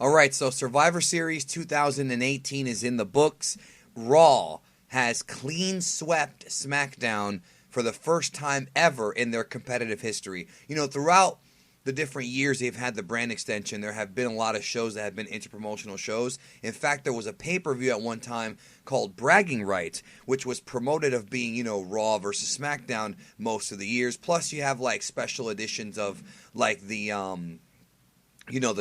All right, so Survivor Series 2018 is in the books. Raw has clean swept SmackDown for the first time ever in their competitive history. Throughout the different years they've had the brand extension, there have been a lot of shows that have been interpromotional shows. In fact, there was a pay-per-view at one time called Bragging Rights, which was promoted of being, Raw versus SmackDown most of the years. Plus, you have like special editions of like the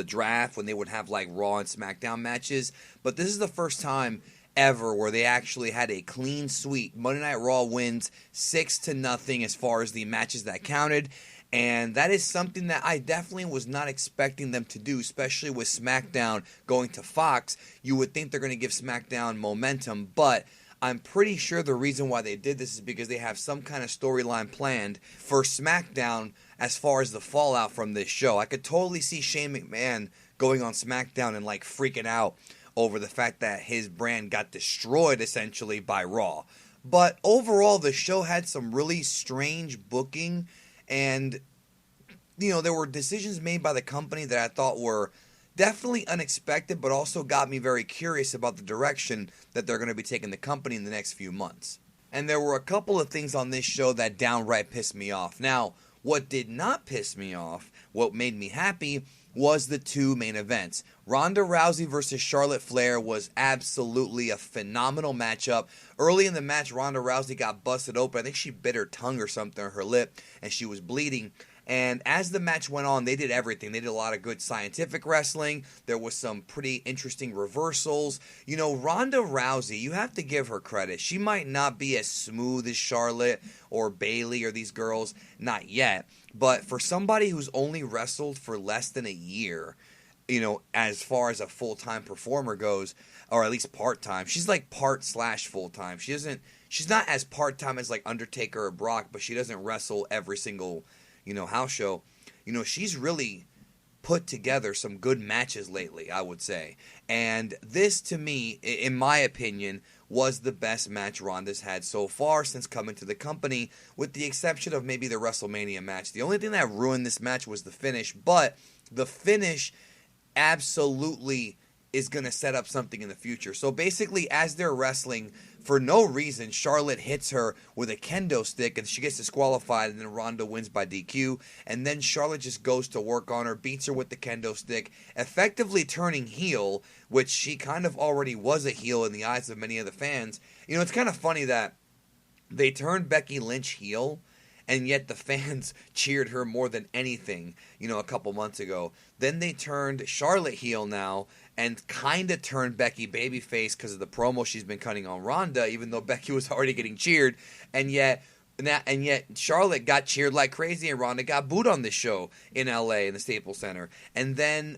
draft when they would have like Raw and SmackDown matches. But this is the first time ever where they actually had a clean sweep. Monday Night Raw wins 6-0 as far as the matches that counted. And that is something that I definitely was not expecting them to do, especially with SmackDown going to Fox. You would think they're going to give SmackDown momentum, but I'm pretty sure the reason why they did this is because they have some kind of storyline planned for SmackDown as far as the fallout from this show. I could totally see Shane McMahon going on SmackDown and like freaking out over the fact that his brand got destroyed essentially by Raw. But overall, the show had some really strange booking, and there were decisions made by the company that I thought were definitely unexpected, but also got me very curious about the direction that they're going to be taking the company in the next few months. And there were a couple of things on this show that downright pissed me off. Now, what did not piss me off, what made me happy, was the two main events. Ronda Rousey versus Charlotte Flair was absolutely a phenomenal matchup. Early in the match, Ronda Rousey got busted open. I think she bit her tongue or something, or her lip, and she was bleeding. And as the match went on, they did everything. They did a lot of good scientific wrestling. There was some pretty interesting reversals. Ronda Rousey, you have to give her credit. She might not be as smooth as Charlotte or Bayley or these girls, not yet. But for somebody who's only wrestled for less than a year, as far as a full-time performer goes, or at least part-time, she's like part/full-time. She's not as part-time as like Undertaker or Brock, but she doesn't wrestle every single house show. She's really put together some good matches lately, I would say. And this, to me, in my opinion, was the best match Ronda's had so far since coming to the company, with the exception of maybe the WrestleMania match. The only thing that ruined this match was the finish, but the finish absolutely is going to set up something in the future. So basically, as they're wrestling, for no reason, Charlotte hits her with a kendo stick and she gets disqualified, and then Ronda wins by DQ. And then Charlotte just goes to work on her, beats her with the kendo stick, effectively turning heel, which she kind of already was a heel in the eyes of many of the fans. It's kind of funny that they turned Becky Lynch heel, and yet the fans cheered her more than anything, a couple months ago. Then they turned Charlotte heel now, and kind of turned Becky babyface because of the promo she's been cutting on Ronda, even though Becky was already getting cheered. And yet Charlotte got cheered like crazy, and Ronda got booed on this show in LA in the Staples Center. And then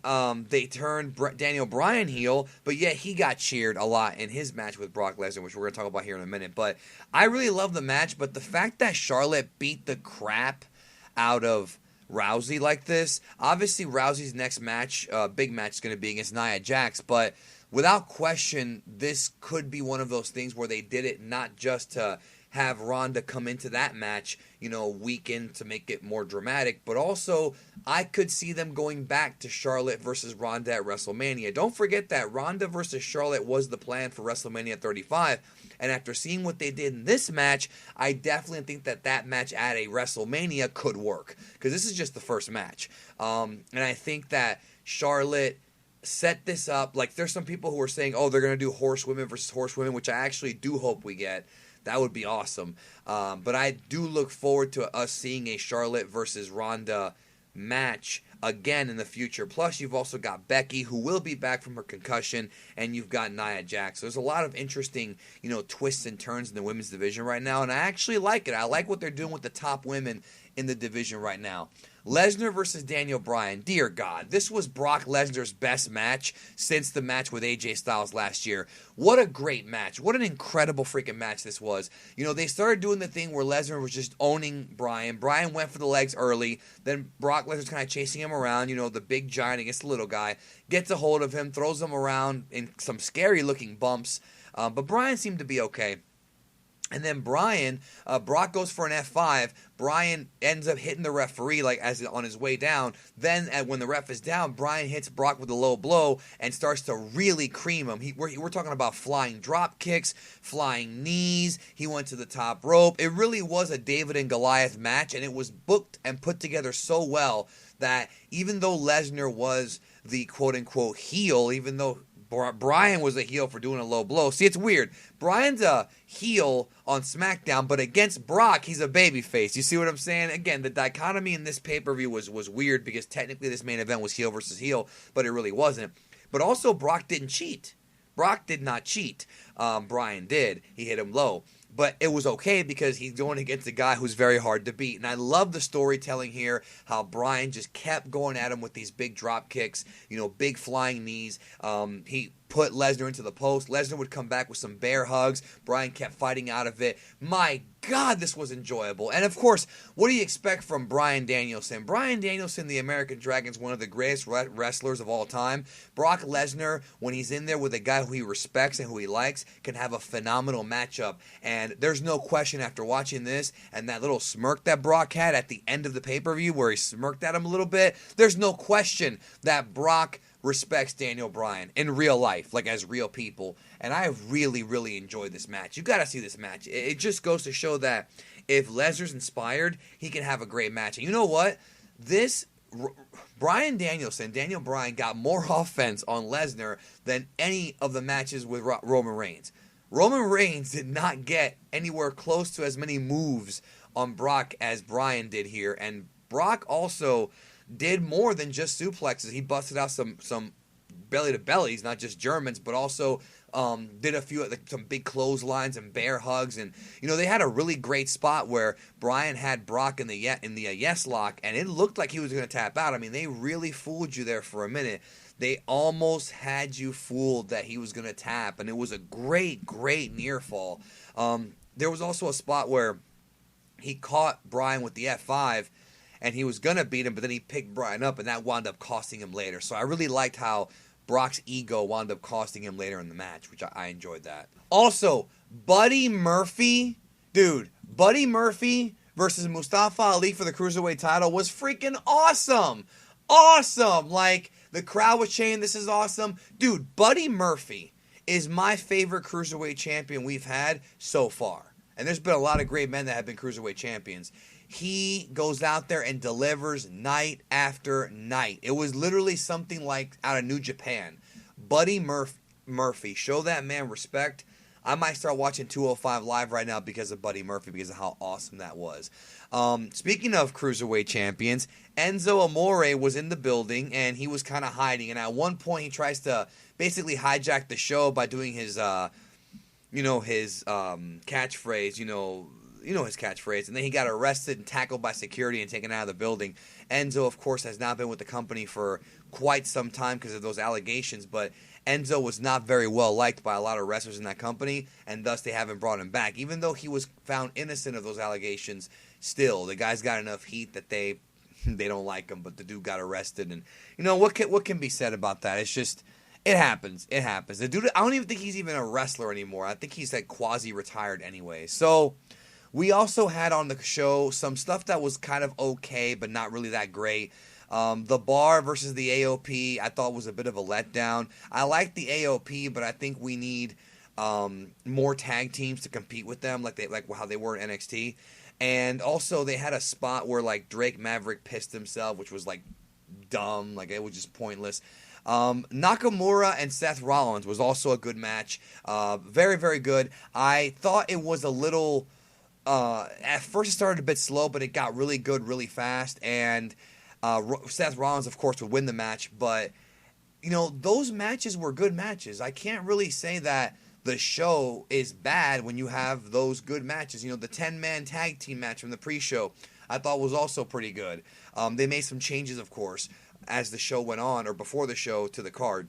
they turned Daniel Bryan heel, but yet he got cheered a lot in his match with Brock Lesnar, which we're going to talk about here in a minute. But I really love the match, but the fact that Charlotte beat the crap out of Rousey like this, obviously Rousey's next match, big match, is going to be against Nia Jax, but without question, this could be one of those things where they did it not just to have Ronda come into that match, week in to make it more dramatic, but also I could see them going back to Charlotte versus Ronda at WrestleMania. Don't forget that Ronda versus Charlotte was the plan for WrestleMania 35, and after seeing what they did in this match, I definitely think that match at a WrestleMania could work, because this is just the first match. And I think that Charlotte set this up. Like, there's some people who are saying, oh, they're going to do horsewomen versus horsewomen, which I actually do hope we get. That would be awesome. But I do look forward to us seeing a Charlotte versus Ronda match again in the future. Plus, you've also got Becky, who will be back from her concussion, and you've got Nia Jax. So there's a lot of interesting, twists and turns in the women's division right now, and I actually like it. I like what they're doing with the top women in the division right now. Lesnar versus Daniel Bryan. Dear God, this was Brock Lesnar's best match since the match with AJ Styles last year. What a great match. What an incredible freaking match this was. They started doing the thing where Lesnar was just owning Bryan. Bryan went for the legs early. Then Brock Lesnar's kind of chasing him around. The big giant against the little guy. Gets a hold of him, throws him around in some scary looking bumps. But Bryan seemed to be okay. And then Brock goes for an F5. Bryan ends up hitting the referee like as on his way down. Then when the ref is down, Bryan hits Brock with a low blow and starts to really cream him. We're talking about flying drop kicks, flying knees. He went to the top rope. It really was a David and Goliath match, and it was booked and put together so well that even though Lesnar was the quote-unquote heel, even though Bryan was a heel for doing a low blow. See, it's weird. Bryan's a heel on SmackDown, but against Brock, he's a babyface. You see what I'm saying? Again, the dichotomy in this pay-per-view was weird because technically this main event was heel versus heel, but it really wasn't. But also, Brock didn't cheat. Brock did not cheat. Bryan did. He hit him low. But it was okay because he's going against a guy who's very hard to beat. And I love the storytelling here, how Bryan just kept going at him with these big drop kicks, big flying knees. He put Lesnar into the post. Lesnar would come back with some bear hugs. Bryan kept fighting out of it. My God, this was enjoyable. And of course, what do you expect from Bryan Danielson? Bryan Danielson, the American Dragon, is one of the greatest wrestlers of all time. Brock Lesnar, when he's in there with a guy who he respects and who he likes, can have a phenomenal matchup. And there's no question after watching this and that little smirk that Brock had at the end of the pay-per-view where he smirked at him a little bit, there's no question that Brock respects Daniel Bryan in real life, like as real people. And I really, really enjoyed this match. You got to see this match. It just goes to show that if Lesnar's inspired, he can have a great match. And you know what? Bryan Danielson, Daniel Bryan, got more offense on Lesnar than any of the matches with Roman Reigns. Roman Reigns did not get anywhere close to as many moves on Brock as Bryan did here. And Brock also did more than just suplexes. He busted out some belly to bellies, not just Germans, but also did a few some big clotheslines and bear hugs. And they had a really great spot where Bryan had Brock in the yes lock, and it looked like he was going to tap out. I mean, they really fooled you there for a minute. They almost had you fooled that he was going to tap, and it was a great, great near fall. There was also a spot where he caught Bryan with the F5, and he was going to beat him, but then he picked Bryan up, and that wound up costing him later. So I really liked how Brock's ego wound up costing him later in the match, which I enjoyed that. Also, Buddy Murphy versus Mustafa Ali for the Cruiserweight title was freaking awesome. Awesome. Like, the crowd was chanting, this is awesome. Dude, Buddy Murphy is my favorite Cruiserweight champion we've had so far. And there's been a lot of great men that have been Cruiserweight champions. He goes out there and delivers night after night. It was literally something like out of New Japan. Buddy Murphy. Show that man respect. I might start watching 205 Live right now because of Buddy Murphy, because of how awesome that was. Speaking of Cruiserweight champions, Enzo Amore was in the building, and he was kind of hiding. And at one point, he tries to basically hijack the show by doing his catchphrase, his catchphrase, and then he got arrested and tackled by security and taken out of the building. Enzo, of course, has now been with the company for quite some time because of those allegations, but Enzo was not very well liked by a lot of wrestlers in that company, and thus they haven't brought him back. Even though he was found innocent of those allegations, still, the guy's got enough heat that they don't like him, but the dude got arrested, and what can be said about that? It's just, it happens. It happens. The dude, I don't even think he's even a wrestler anymore. I think he's like quasi-retired anyway. So we also had on the show some stuff that was kind of okay, but not really that great. The Bar versus the AOP, I thought was a bit of a letdown. I like the AOP, but I think we need more tag teams to compete with them, like how they were in NXT. And also, they had a spot where like Drake Maverick pissed himself, which was like dumb, like it was just pointless. Nakamura and Seth Rollins was also a good match. Very, very good. I thought it was a little. At first it started a bit slow, but it got really good really fast, and Seth Rollins, of course, would win the match, but those matches were good matches. I can't really say that the show is bad when you have those good matches. The 10-man tag team match from the pre-show I thought was also pretty good. They made some changes, of course, as the show went on, or before the show, to the card.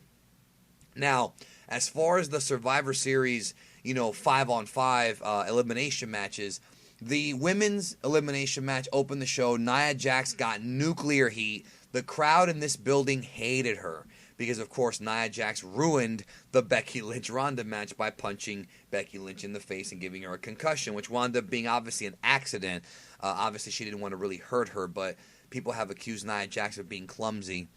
Now, as far as the Survivor Series 5-on-5 elimination matches, the women's elimination match opened the show. Nia Jax got nuclear heat. The crowd in this building hated her because, of course, Nia Jax ruined the Becky Lynch-Ronda match by punching Becky Lynch in the face and giving her a concussion, which wound up being obviously an accident. Obviously, she didn't want to really hurt her, but people have accused Nia Jax of being clumsy,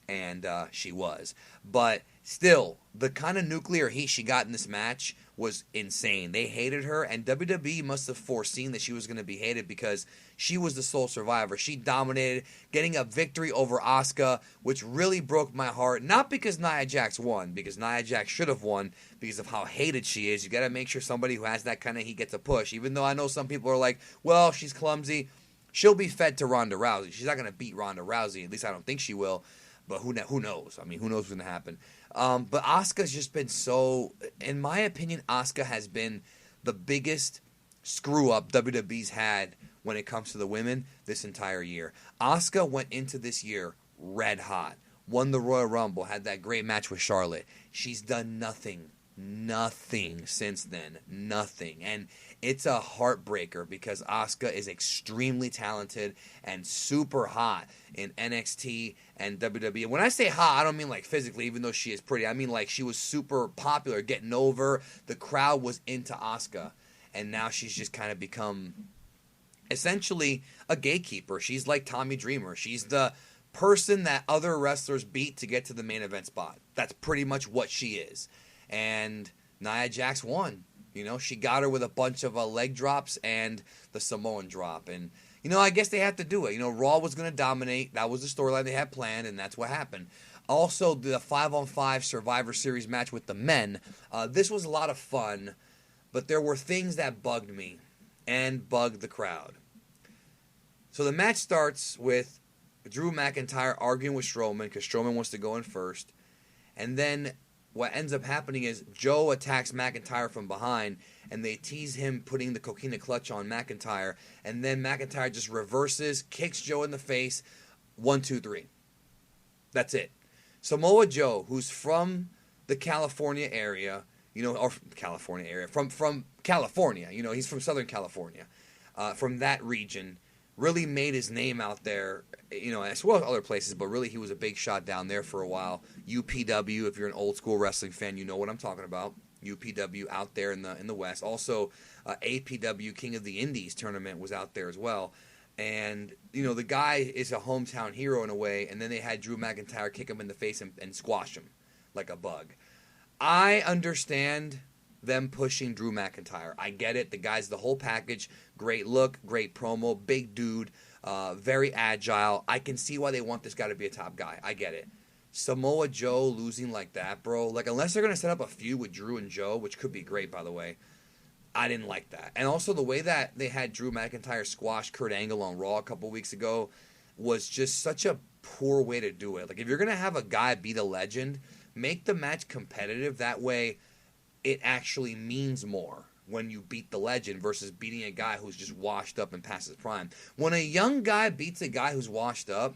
and she was. But still, the kind of nuclear heat she got in this match was insane. They hated her, and WWE must have foreseen that she was going to be hated because she was the sole survivor. She dominated, getting a victory over Asuka, which really broke my heart. Not because Nia Jax won, because Nia Jax should have won because of how hated she is. You got to make sure somebody who has that kind of heat gets a push. Even though I know some people are like, well, she's clumsy. She'll be fed to Ronda Rousey. She's not going to beat Ronda Rousey. At least I don't think she will. But who knows? I mean, who knows what's going to happen? But Asuka's just been so... In my opinion, Asuka has been the biggest screw-up WWE's had when it comes to the women this entire year. Asuka went into this year red hot. Won the Royal Rumble. Had that great match with Charlotte. She's done nothing since then. Nothing. And it's a heartbreaker because Asuka is extremely talented and super hot in NXT and WWE. When I say hot, I don't mean like physically, even though she is pretty. I mean like she was super popular, getting over. The crowd was into Asuka. And now she's just kind of become essentially a gatekeeper. She's like Tommy Dreamer. She's the person that other wrestlers beat to get to the main event spot. That's pretty much what she is. And Nia Jax won. You know, she got her with a bunch of leg drops and the Samoan drop. And, you know, I guess they had to do it. You know, Raw was going to dominate. That was the storyline they had planned, and that's what happened. Also, the 5-on-5 Survivor Series match with the men. This was a lot of fun, but there were things that bugged me and bugged the crowd. So the match starts with Drew McIntyre arguing with Strowman because Strowman wants to go in first. And then what ends up happening is Joe attacks McIntyre from behind, and they tease him putting the coquina clutch on McIntyre, and then McIntyre just reverses, kicks Joe in the face, 1, 2, 3. That's it. Samoa Joe, who's from the California area, you know, or California area, from California, you know, he's from Southern California, from that region, really made his name out there, you know, as well as other places, but really he was a big shot down there for a while. UPW, if you're an old school wrestling fan, you know what I'm talking about. UPW out there in the West. Also, APW, King of the Indies tournament was out there as well. And, you know, the guy is a hometown hero in a way, and then they had Drew McIntyre kick him in the face and squash him like a bug. I understand them pushing Drew McIntyre. I get it. The guy's the whole package. Great look, great promo, big dude, very agile. I can see why they want this guy to be a top guy. I get it. Samoa Joe losing like that, bro. Like, unless they're going to set up a feud with Drew and Joe, which could be great, by the way, I didn't like that. And also the way that they had Drew McIntyre squash Kurt Angle on Raw a couple weeks ago was just such a poor way to do it. Like, if you're going to have a guy beat a legend, make the match competitive. That way it actually means more when you beat the legend versus beating a guy who's just washed up and past his prime. When a young guy beats a guy who's washed up,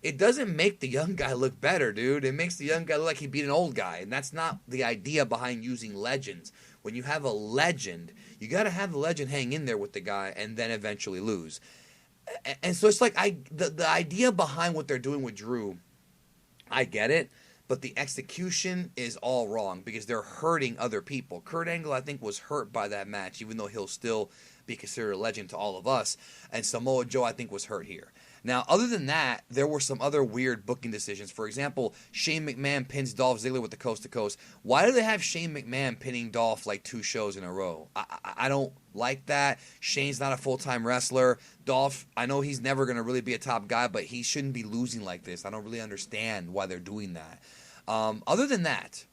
it doesn't make the young guy look better, dude. It makes the young guy look like he beat an old guy, and that's not the idea behind using legends. When you have a legend, you got to have the legend hang in there with the guy and then eventually lose. And so it's like the idea behind what they're doing with Drew, I get it. But the execution is all wrong because they're hurting other people. Kurt Angle, I think, was hurt by that match, even though he'll still be considered a legend to all of us. And Samoa Joe, I think, was hurt here. Now, other than that, there were some other weird booking decisions. For example, Shane McMahon pins Dolph Ziggler with the Coast to Coast. Why do they have Shane McMahon pinning Dolph like 2 shows in a row? I don't like that. Shane's not a full-time wrestler. Dolph, I know he's never going to really be a top guy, but he shouldn't be losing like this. I don't really understand why they're doing that. Other than that,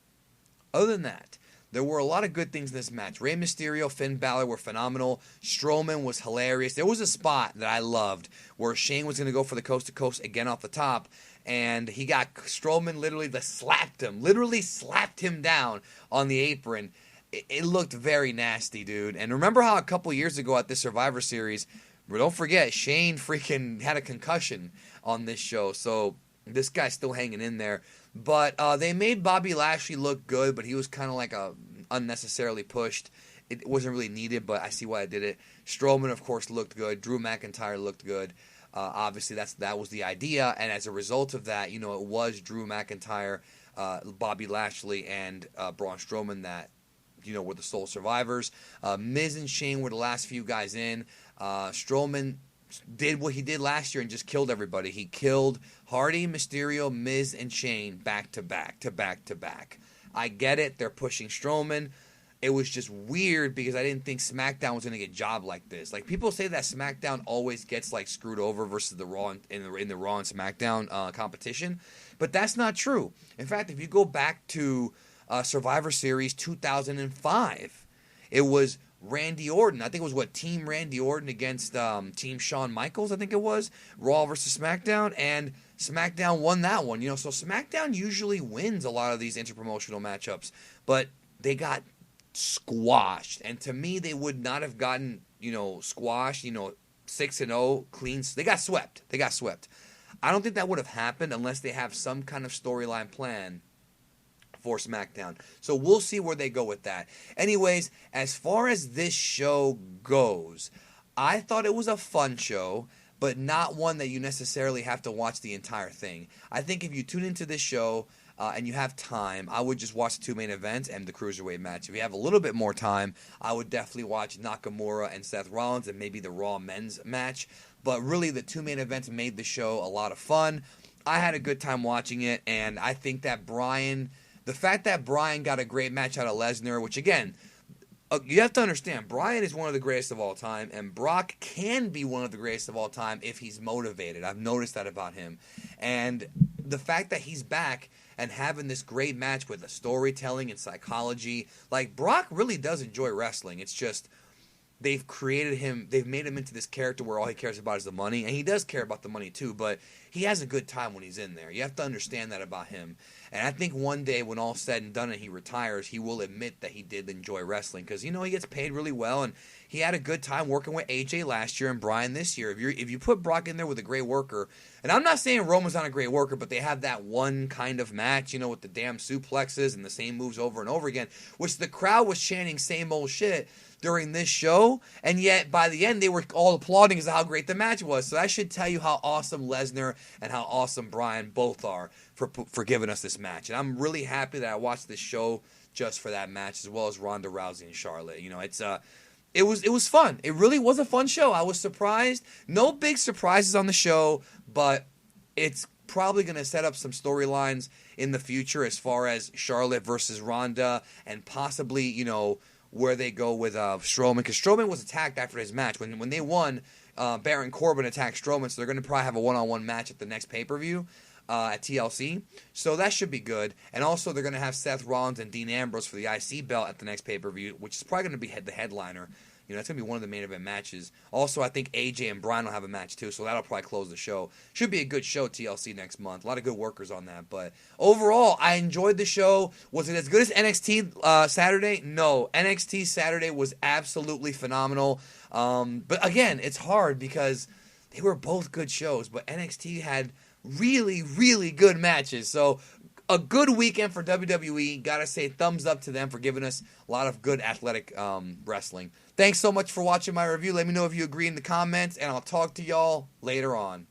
there were a lot of good things in this match. Rey Mysterio, Finn Balor were phenomenal. Strowman was hilarious. There was a spot that I loved where Shane was going to go for the Coast to Coast again off the top, and he got Strowman literally slapped him down on the apron. It looked very nasty, dude. And remember how a couple years ago at the Survivor Series, don't forget, Shane freaking had a concussion on this show, so this guy's still hanging in there. But they made Bobby Lashley look good, but he was kind of like unnecessarily pushed. It wasn't really needed, but I see why I did it. Strowman, of course, looked good. Drew McIntyre looked good. Obviously, that was the idea, and as a result of that, you know, it was Drew McIntyre Bobby Lashley and Braun Strowman that, were the sole survivors. Miz and Shane were the last few guys in. Strowman did what he did last year and just killed everybody. He killed Hardy, Mysterio, Miz, and Shane back to back to back to back. I get it. They're pushing Strowman. It was just weird because I didn't think SmackDown was going to get jobbed like this. Like, people say that SmackDown always gets like screwed over versus the Raw in the Raw and SmackDown competition, but that's not true. In fact, if you go back to Survivor Series 2005, it was Randy Orton. I think it was Team Randy Orton against Team Shawn Michaels. I think it was Raw versus SmackDown, and SmackDown won that one. So SmackDown usually wins a lot of these interpromotional matchups, but they got squashed, and to me they would not have gotten squashed 6-0 clean. They got swept. I don't think that would have happened unless they have some kind of storyline plan for SmackDown. So we'll see where they go with that. Anyways, as far as this show goes, I thought it was a fun show, but not one that you necessarily have to watch the entire thing. I think if you tune into this show and you have time, I would just watch the two main events and the Cruiserweight match. If you have a little bit more time, I would definitely watch Nakamura and Seth Rollins and maybe the Raw men's match. But really, the two main events made the show a lot of fun. I had a good time watching it, and I think that the fact that Bryan got a great match out of Lesnar, which again, you have to understand, Bryan is one of the greatest of all time, and Brock can be one of the greatest of all time if he's motivated. I've noticed that about him. And the fact that he's back and having this great match with the storytelling and psychology, like, Brock really does enjoy wrestling. It's just they've made him into this character where all he cares about is the money, and he does care about the money too, but he has a good time when he's in there. You have to understand that about him. And I think one day when all's said and done and he retires, he will admit that he did enjoy wrestling because, he gets paid really well, and he had a good time working with AJ last year and Bryan this year. If you put Brock in there with a great worker, and I'm not saying Roman's not a great worker, but they have that one kind of match, with the damn suplexes and the same moves over and over again, which the crowd was chanting same old shit during this show, and yet by the end they were all applauding as to how great the match was. So that should tell you how awesome Lesnar and how awesome Bryan both are for giving us this match. And I'm really happy that I watched this show just for that match, as well as Ronda Rousey and Charlotte. It was fun. It really was a fun show. I was surprised. No big surprises on the show, but it's probably going to set up some storylines in the future as far as Charlotte versus Ronda, and possibly, where they go with Strowman, because Strowman was attacked after his match. When they won, Baron Corbin attacked Strowman, so they're going to probably have a one-on-one match at the next pay-per-view at TLC. So that should be good. And also they're going to have Seth Rollins and Dean Ambrose for the IC belt at the next pay-per-view, which is probably going to be the headliner. That's going to be one of the main event matches. Also, I think AJ and Bryan will have a match too, so that'll probably close the show. Should be a good show, TLC, next month. A lot of good workers on that. But overall, I enjoyed the show. Was it as good as NXT Saturday? No. NXT Saturday was absolutely phenomenal. But again, it's hard because they were both good shows, but NXT had really, really good matches. So a good weekend for WWE. Gotta say, thumbs up to them for giving us a lot of good athletic wrestling. Thanks so much for watching my review. Let me know if you agree in the comments, and I'll talk to y'all later on.